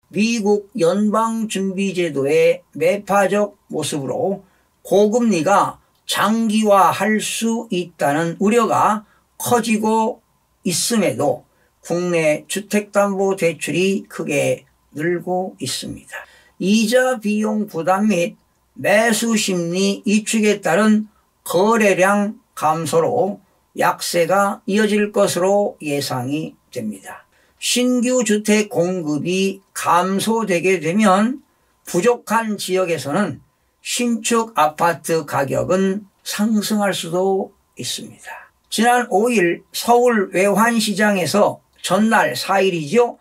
미국 연방준비제도의 매파적 모습으로 고금리가 장기화할 수 있다는 우려가 커지고 있음에도 국내 주택담보대출이 크게 늘고 있습니다. 이자 비용 부담 및 매수 심리 위축에 따른 거래량 감소로 약세가 이어질 것으로 예상이 됩니다. 신규 주택 공급이 감소되게 되면 부족한 지역에서는 신축 아파트 가격은 상승할 수도 있습니다. 지난 5일 서울 외환시장에서 전날 4일이죠.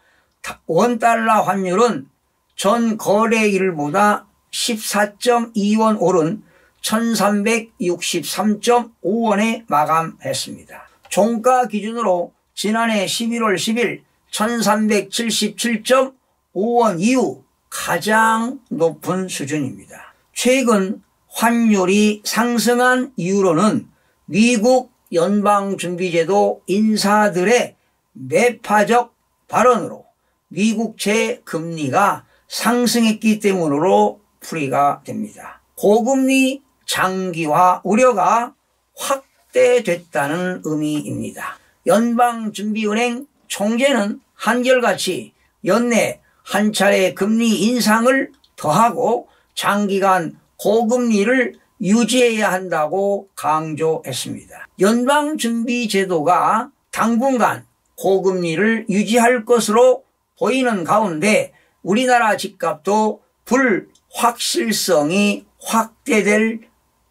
원달러 환율은 전 거래일보다 14.2원 오른 1363.5원에 마감했습니다. 종가 기준으로 지난해 11월 10일 1377.5원 이후 가장 높은 수준입니다. 최근 환율이 상승한 이유로는 미국 연방준비제도 인사들의 매파적 발언으로 미국채 금리가 상승했기 때문으로 풀이가 됩니다. 고금리 장기화 우려가 확대됐다는 의미입니다. 연방준비은행 총재는 한결같이 연내 한 차례 금리 인상을 더하고 장기간 고금리를 유지해야 한다고 강조했습니다. 연방준비제도가 당분간 고금리를 유지할 것으로 보이는 가운데 우리나라 집값도 불확실성이 확대될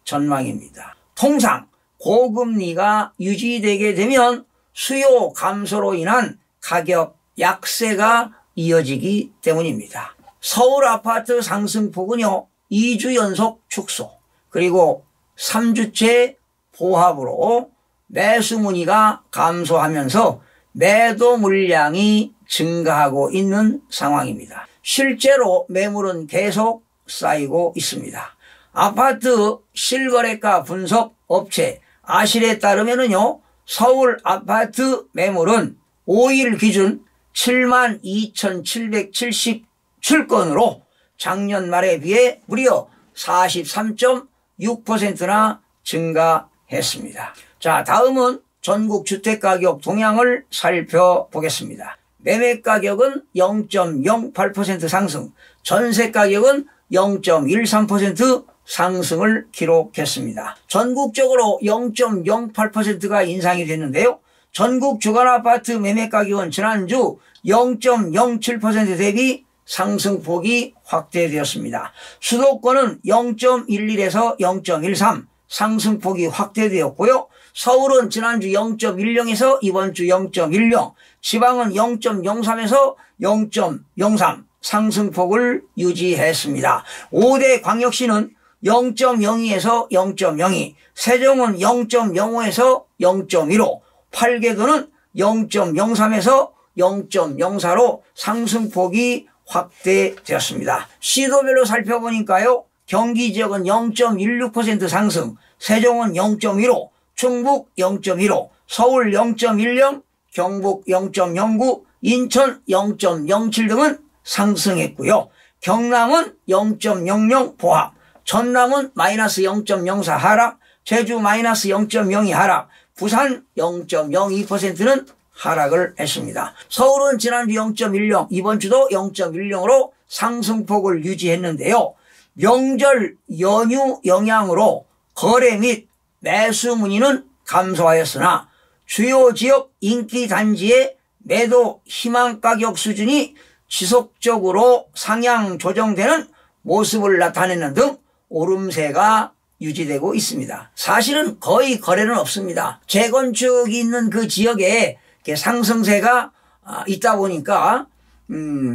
전망입니다. 통상 고금리가 유지되게 되면 수요 감소로 인한 가격 약세가 이어지기 때문입니다. 서울 아파트 상승폭은요 2주 연속 축소, 그리고 3주째 보합으로 매수 문의가 감소하면서 매도 물량이 증가하고 있는 상황입니다. 실제로 매물은 계속 쌓이고 있습니다. 아파트 실거래가 분석 업체 아실에 따르면요 서울 아파트 매물은 5일 기준 72,777건으로 작년 말에 비해 무려 43.6%나 증가했습니다. 자, 다음은 전국 주택가격 동향을 살펴보겠습니다. 매매가격은 0.08% 상승, 전세가격은 0.13% 상승을 기록했습니다. 전국적으로 0.08%가 인상이 됐는데요. 전국 주간아파트 매매가격은 지난주 0.07% 대비 상승폭이 확대되었습니다. 수도권은 0.11에서 0.13 상승폭이 확대되었고요. 서울은 지난주 0.10에서 이번주 0.10, 지방은 0.03에서 0.03 상승폭을 유지했습니다. 5대 광역시는 0.02에서 0.02, 세종은 0.05에서 0.15, 8개도는 0.03에서 0.04로 상승폭이 확대되었습니다. 시도별로 살펴보니까요. 경기 지역은 0.16% 상승, 세종은 0.15, 충북 0.15, 서울 0.10, 경북 0.09, 인천 0.07 등은 상승했고요. 경남은 0.00 보합, 전남은 마이너스 0.04 하락, 제주 마이너스 0.02 하락, 부산 0.02%는 하락을 했습니다. 서울은 지난주 0.10, 이번 주도 0.10으로 상승폭을 유지했는데요. 명절 연휴 영향으로 거래 및 매수 문의는 감소하였으나 주요 지역 인기 단지의 매도 희망 가격 수준이 지속적으로 상향 조정되는 모습을 나타내는 등 오름세가 유지되고 있습니다. 사실은 거의 거래는 없습니다. 재건축이 있는 그 지역에 상승세가 있다 보니까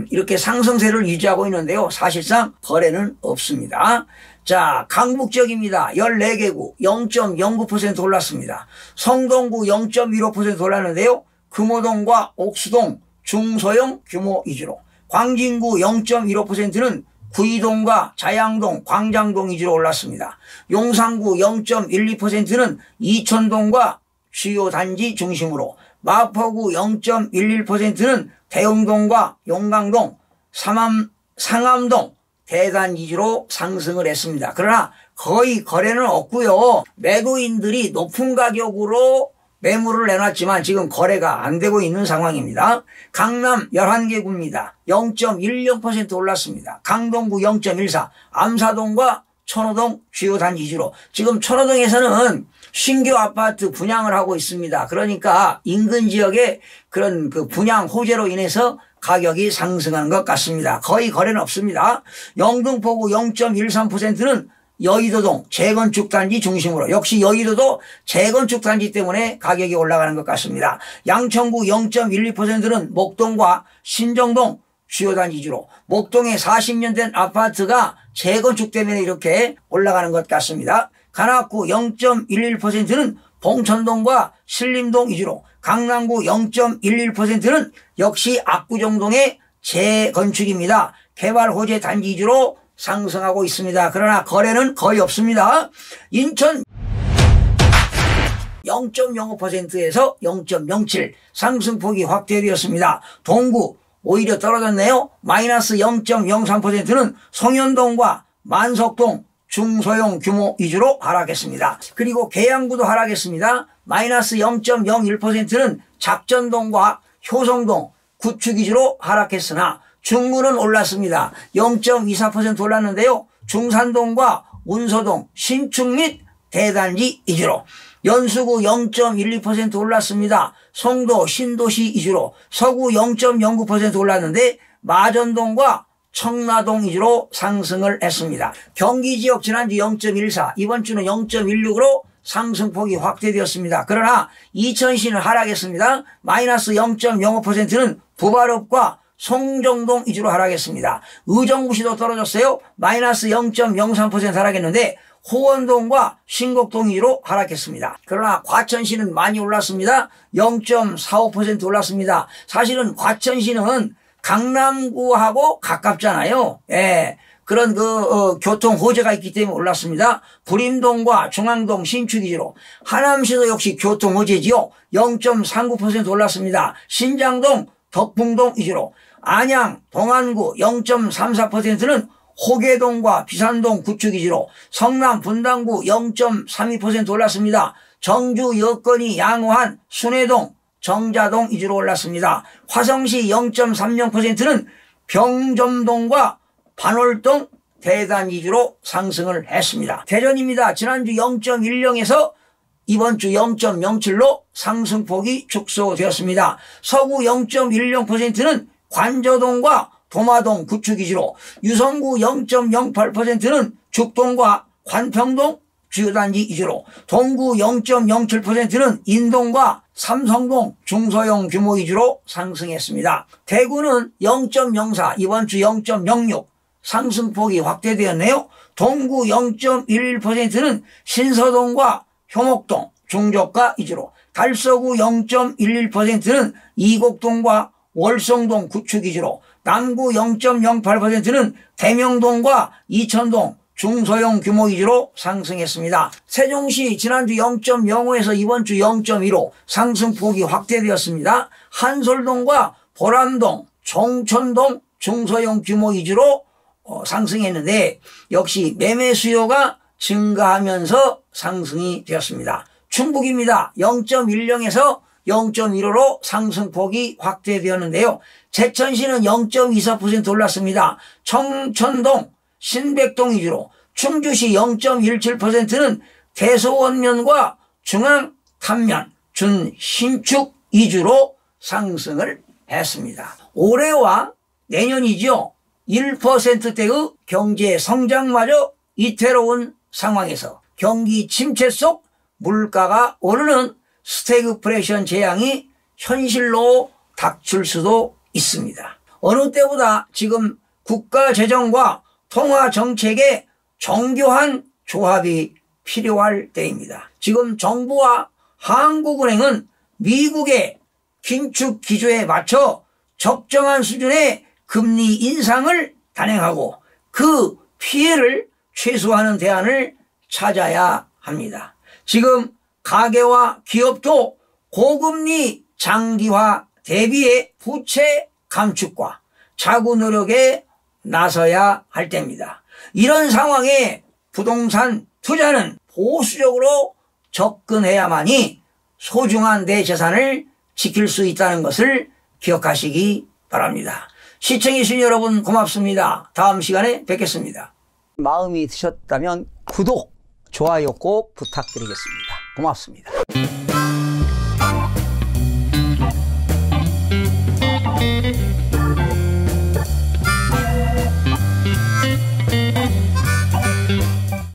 이렇게 상승세를 유지하고 있는데요. 사실상 거래는 없습니다. 자, 강북 지역입니다. 14개구 0.09% 올랐습니다. 성동구 0.15% 올랐는데요. 금호동과 옥수동 중소형 규모 위주로, 광진구 0.15%는 구이동과 자양동, 광장동 위주로 올랐습니다. 용산구 0.12%는 이천동과 주요 단지 중심으로, 마포구 0.11%는 대흥동과 용강동, 상암동 대단지주로 상승을 했습니다. 그러나 거의 거래는 없고요. 매도인들이 높은 가격으로 매물을 내놨지만 지금 거래가 안 되고 있는 상황입니다. 강남 11개구입니다. 0.10% 올랐습니다. 강동구 0.14, 암사동과 천호동 주요 단지주로 지금 천호동에서는 신규 아파트 분양을 하고 있습니다. 그러니까 인근 지역에 그런 그 분양 호재로 인해서 가격이 상승하는 것 같습니다. 거의 거래는 없습니다. 영등포구 0.13%는 여의도동 재건축 단지 중심으로 역시 여의도도 재건축 단지 때문에 가격이 올라가는 것 같습니다. 양천구 0.12%는 목동과 신정동 주요 단지주로 목동에 40년 된 아파트가 재건축 때문에 이렇게 올라가는 것 같습니다. 관악구 0.11%는 봉천동과 신림동 위주로 강남구 0.11%는 역시 압구정동의 재건축입니다. 개발 호재 단지 위주로 상승하고 있습니다. 그러나 거래는 거의 없습니다. 인천 0.05%에서 0.07 상승폭이 확대되었습니다. 동구 오히려 떨어졌네요. 마이너스 0.03%는 송현동과 만석동 중소형 규모 위주로 하락했습니다. 그리고 계양구도 하락했습니다. 마이너스 0.01%는 작전동과 효성동 구축 위주로 하락했으나 중구는 올랐습니다. 0.24% 올랐는데요. 중산동과 운서동 신축 및 대단지 위주로 연수구 0.12% 올랐습니다. 송도 신도시 위주로 서구 0.09% 올랐는데 마전동과 청라동 위주로 상승을 했습니다. 경기 지역 지난주 0.14 이번 주는 0.16으로 상승폭이 확대되었습니다. 그러나 이천시는 하락했습니다. 마이너스 0.05%는 부발읍과 송정동 위주로 하락했습니다. 의정부시도 떨어졌어요. 마이너스 0.03% 하락했는데 호원동과 신곡동 위주로 하락했습니다. 그러나 과천시는 많이 올랐습니다. 0.45% 올랐습니다. 사실은 과천시는 강남구하고 가깝잖아요. 예. 그런 교통 호재가 있기 때문에 올랐습니다. 불임동과 중앙동 신축 위주로 하남시도 역시 교통 호재지요. 0.39% 올랐습니다. 신장동 덕풍동 위주로 안양 동안구 0.34%는 호계동과 비산동 구축 위주로 성남 분당구 0.32% 올랐습니다. 정주 여건이 양호한 순회동 정자동 위주로 올랐습니다. 화성시 0.30%는 병점동과 반월동 대단 위주로 상승을 했습니다. 대전입니다. 지난주 0.10에서 이번 주 0.07로 상승폭이 축소되었습니다. 서구 0.10%는 관저동과 도마동 구축 위주로 유성구 0.08%는 죽동과 관평동 주요단지 위주로 동구 0.07%는 인동과 삼성동 중소형 규모 위주로 상승했습니다. 대구는 0.04 이번 주 0.06 상승폭이 확대되었네요. 동구 0.11%는 신서동과 효목동 중저가 위주로 달서구 0.11%는 이곡동과 월성동 구축 위주로 남구 0.08%는 대명동과 이천동 중소형 규모 위주로 상승했습니다. 세종시 지난주 0.05에서 이번 주 0.15 상승폭이 확대되었습니다. 한솔동과 보람동, 종천동 중소형 규모 위주로 상승했는데 역시 매매 수요가 증가하면서 상승이 되었습니다. 충북입니다. 0.10에서 0.15로 상승폭이 확대되었는데요. 제천시는 0.24% 올랐습니다. 청천동, 신백동 위주로 충주시 0.17%는 대소원면과 중앙탄면, 준신축 위주로 상승을 했습니다. 올해와 내년이죠. 1%대의 경제 성장마저 위태로운 상황에서 경기 침체 속 물가가 오르는 스태그플레이션 재앙이 현실로 닥칠 수도 있습니다. 어느 때보다 지금 국가 재정과 통화 정책의 정교한 조합이 필요할 때입니다. 지금 정부와 한국은행은 미국의 긴축 기조에 맞춰 적정한 수준의 금리 인상을 단행하고 그 피해를 최소화하는 대안을 찾아야 합니다. 지금 가계와 기업도 고금리 장기화 대비의 부채 감축과 자구 노력에 나서야 할 때입니다. 이런 상황에 부동산 투자는 보수적으로 접근해야만이 소중한 내 재산을 지킬 수 있다는 것을 기억하시기 바랍니다. 시청해주신 여러분 고맙습니다. 다음 시간에 뵙겠습니다. 마음이 드셨다면 구독, 좋아요 꼭 부탁드리겠습니다. 고맙습니다.